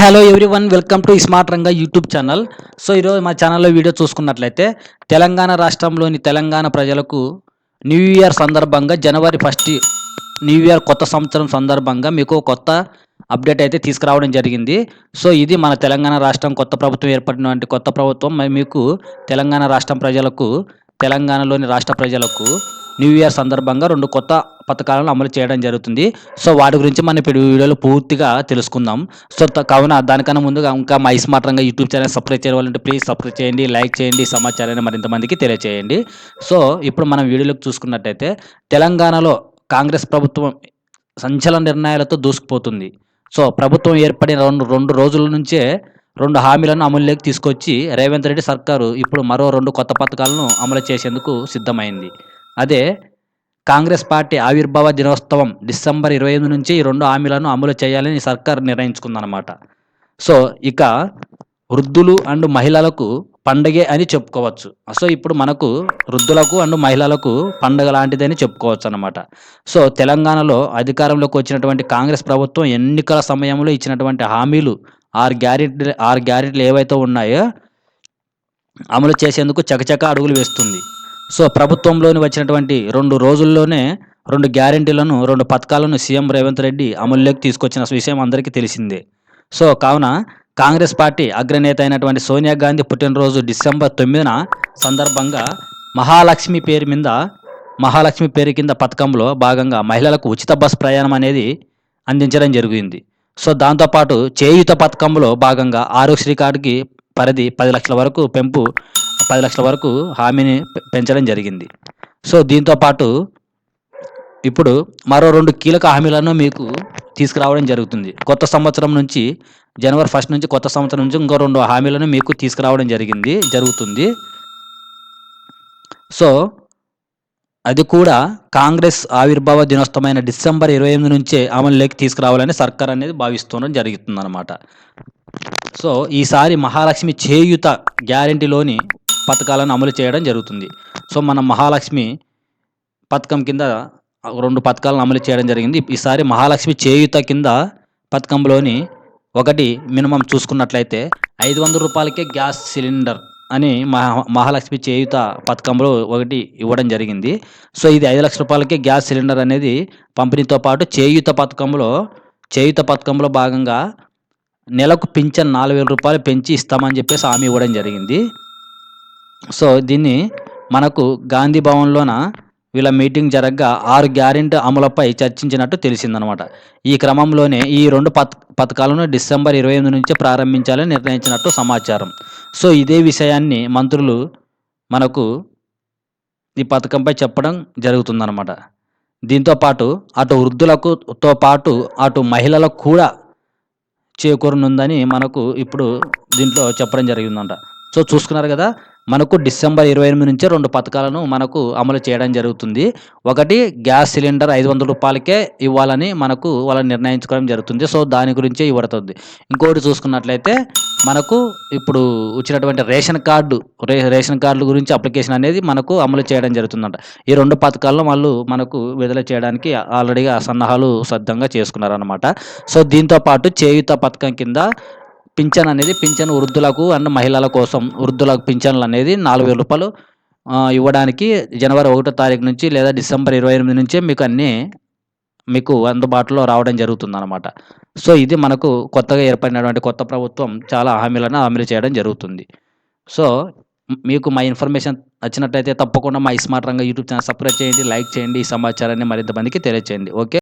Hello everyone, welcome to smart Ranga YouTube channel. So ఈరోజు మా ఛానల్లో వీడియో చూసుకున్నట్లయితే తెలంగాణ రాష్ట్రంలోని తెలంగాణ ప్రజలకు న్యూ ఇయర్ సందర్భంగా జనవరి 1 న్యూ ఇయర్ కొత్త సంవత్సరం సందర్భంగా మీకు కొత్త అప్డేట్ అయితే తీసుకురావడం జరిగింది. సో ఇది మన తెలంగాణ రాష్ట్రం కొత్త ప్రభుత్వం ఏర్పడినటువంటి కొత్త ప్రభుత్వం మీకు తెలంగాణ రాష్ట్రం ప్రజలకు తెలంగాణలోని రాష్ట్ర ప్రజలకు న్యూ ఇయర్ సందర్భంగా 2 కొత్త పథకాలను అమలు చేయడం జరుగుతుంది. సో వాటి గురించి మనం ఇప్పుడు వీడియోలో పూర్తిగా తెలుసుకుందాం. సో కావున దానికన్నా ముందుగా ఇంకా మా smart Ranga YouTube channel subscribe చేయాలంటే ప్లీజ్ సబ్స్క్రైబ్ చేయండి, లైక్ చేయండి, సమాచారాన్ని మరింత మందికి తెలియజేయండి. సో ఇప్పుడు మనం వీడియోలోకి చూసుకున్నట్టయితే తెలంగాణలో కాంగ్రెస్ ప్రభుత్వం సంచలన నిర్ణయాలతో దూసుకుపోతుంది. సో ప్రభుత్వం ఏర్పడిన రెండు రోజుల నుంచే 2 హామీలను అమలులోకి తీసుకొచ్చి రేవంత్ రెడ్డి సర్కారు ఇప్పుడు మరో 2 కొత్త పథకాలను అమలు చేసేందుకు సిద్ధమైంది. అదే కాంగ్రెస్ పార్టీ ఆవిర్భావ దినోత్సవం డిసెంబర్ 25 నుంచి ఈ 2 హామీలను అమలు చేయాలని సర్కార్ నిర్ణయించుకుందనమాట. సో ఇక వృద్ధులు అండ్ మహిళలకు పండగే అని చెప్పుకోవచ్చు. సో ఇప్పుడు మనకు వృద్ధులకు అండ్ మహిళలకు పండగ లాంటిదని చెప్పుకోవచ్చు అనమాట. సో తెలంగాణలో అధికారంలోకి వచ్చినటువంటి కాంగ్రెస్ ప్రభుత్వం ఎన్నికల సమయంలో ఇచ్చినటువంటి హామీలు 6 గ్యారెంటీలు ఏవైతే ఉన్నాయో అమలు చేసేందుకు చకచక అడుగులు వేస్తుంది. సో ప్రభుత్వంలోని వచ్చినటువంటి 2 రోజుల్లోనే 2 గ్యారెంటీలను 2 పథకాలను సీఎం రేవంత్ రెడ్డి అమలులోకి తీసుకొచ్చిన విషయం అందరికీ తెలిసిందే. సో కావున కాంగ్రెస్ పార్టీ అగ్రనేత అయినటువంటి సోనియా గాంధీ పుట్టినరోజు డిసెంబర్ 9న సందర్భంగా మహాలక్ష్మి పేరు కింద పథకంలో భాగంగా మహిళలకు ఉచిత బస్ ప్రయాణం అనేది అందించడం జరిగింది. సో దాంతోపాటు చేయూత పథకంలో భాగంగా ఆరోగ్యశ్రీ కార్డుకి పరిధి 10 లక్షల వరకు 10 లక్షల వరకు హామీని పెంచడం జరిగింది. సో దీంతో పాటు ఇప్పుడు మరో 2 కీలక హామీలను మీకు తీసుకురావడం జరుగుతుంది. కొత్త సంవత్సరం నుంచి జనవరి 1 నుంచి కొత్త సంవత్సరం నుంచి ఇంకో 2 హామీలను మీకు తీసుకురావడం జరుగుతుంది. సో అది కూడా కాంగ్రెస్ ఆవిర్భావ దినోత్సవమైన డిసెంబర్ 28 నుంచే అమలులోకి తీసుకురావాలని సర్కార్ అనేది భావిస్తుండడం జరుగుతుందన్నమాట. సో ఈసారి మహాలక్ష్మి చేయూత గ్యారెంటీలోని పథకాలను అమలు చేయడం జరుగుతుంది. సో మన మహాలక్ష్మి పథకం కింద 2 పథకాలను అమలు చేయడం జరిగింది. ఈసారి మహాలక్ష్మి చేయూత కింద పథకంలోని ఒకటి మినిమం చూసుకున్నట్లయితే 500 రూపాయలకే గ్యాస్ సిలిండర్ అని మహాలక్ష్మి చేయూత పథకంలో ఒకటి ఇవ్వడం జరిగింది. సో ఇది 5 లక్షల రూపాయలకే గ్యాస్ సిలిండర్ అనేది పంపిణీతో పాటు చేయూత పథకంలో భాగంగా నెలకు పింఛన్ 4,000 రూపాయలు పెంచి ఇస్తామని చెప్పేసి హామీ ఇవ్వడం జరిగింది. సో దీన్ని మనకు గాంధీ భవన్లోన వీళ్ళ మీటింగ్ జరగగా 6 గ్యారెంటీ అమలుపై చర్చించినట్టు తెలిసిందనమాట. ఈ క్రమంలోనే ఈ 2 పథకాలను డిసెంబర్ 28 నుంచే ప్రారంభించాలని నిర్ణయించినట్టు సమాచారం. సో ఇదే విషయాన్ని మంత్రులు మనకు ఈ పథకంపై చెప్పడం జరుగుతుందన్నమాట. దీంతో పాటు అటు వృద్ధులతో పాటు అటు మహిళలకు కూడా చేకూరనుందని మనకు ఇప్పుడు దీంట్లో చెప్పడం జరిగిందంట. సో చూసుకున్నారు కదా, మనకు డిసెంబర్ 28 నుంచే 2 పథకాలను మనకు అమలు చేయడం జరుగుతుంది. ఒకటి గ్యాస్ సిలిండర్ 500 రూపాయలకే ఇవ్వాలని వాళ్ళు నిర్ణయించుకోవడం జరుగుతుంది. సో దాని గురించే ఇవ్వబడుతుంది. ఇంకోటి చూసుకున్నట్లయితే మనకు ఇప్పుడు వచ్చినటువంటి రేషన్ కార్డుల గురించి అప్లికేషన్ అనేది మనకు అమలు చేయడం జరుగుతుందంట. ఈ 2 పథకాలను మనకు విడుదల చేయడానికి ఆల్రెడీగా సన్నాహాలు సిద్ధంగా చేసుకున్నారనమాట. సో దీంతో పాటు చేయూత పథకం కింద పింఛన్ వృద్ధులకు అండ్ మహిళల కోసం వృద్ధులకు పింఛన్లు అనేది 4,000 రూపాయలు ఇవ్వడానికి జనవరి 1వ తారీఖు నుంచి లేదా డిసెంబర్ 28 నుంచే మీకు అందుబాటులో రావడం జరుగుతుందన్నమాట. సో ఇది మనకు కొత్తగా ఏర్పడినటువంటి కొత్త ప్రభుత్వం చాలా హామీలను అమలు చేయడం జరుగుతుంది. సో మీకు మా ఇన్ఫర్మేషన్ నచ్చినట్టయితే తప్పకుండా మా smart Ranga YouTube channel subscribe చేయండి, లైక్ చేయండి, ఈ సమాచారాన్ని మరింత మందికి తెలియజేయండి. ఓకే.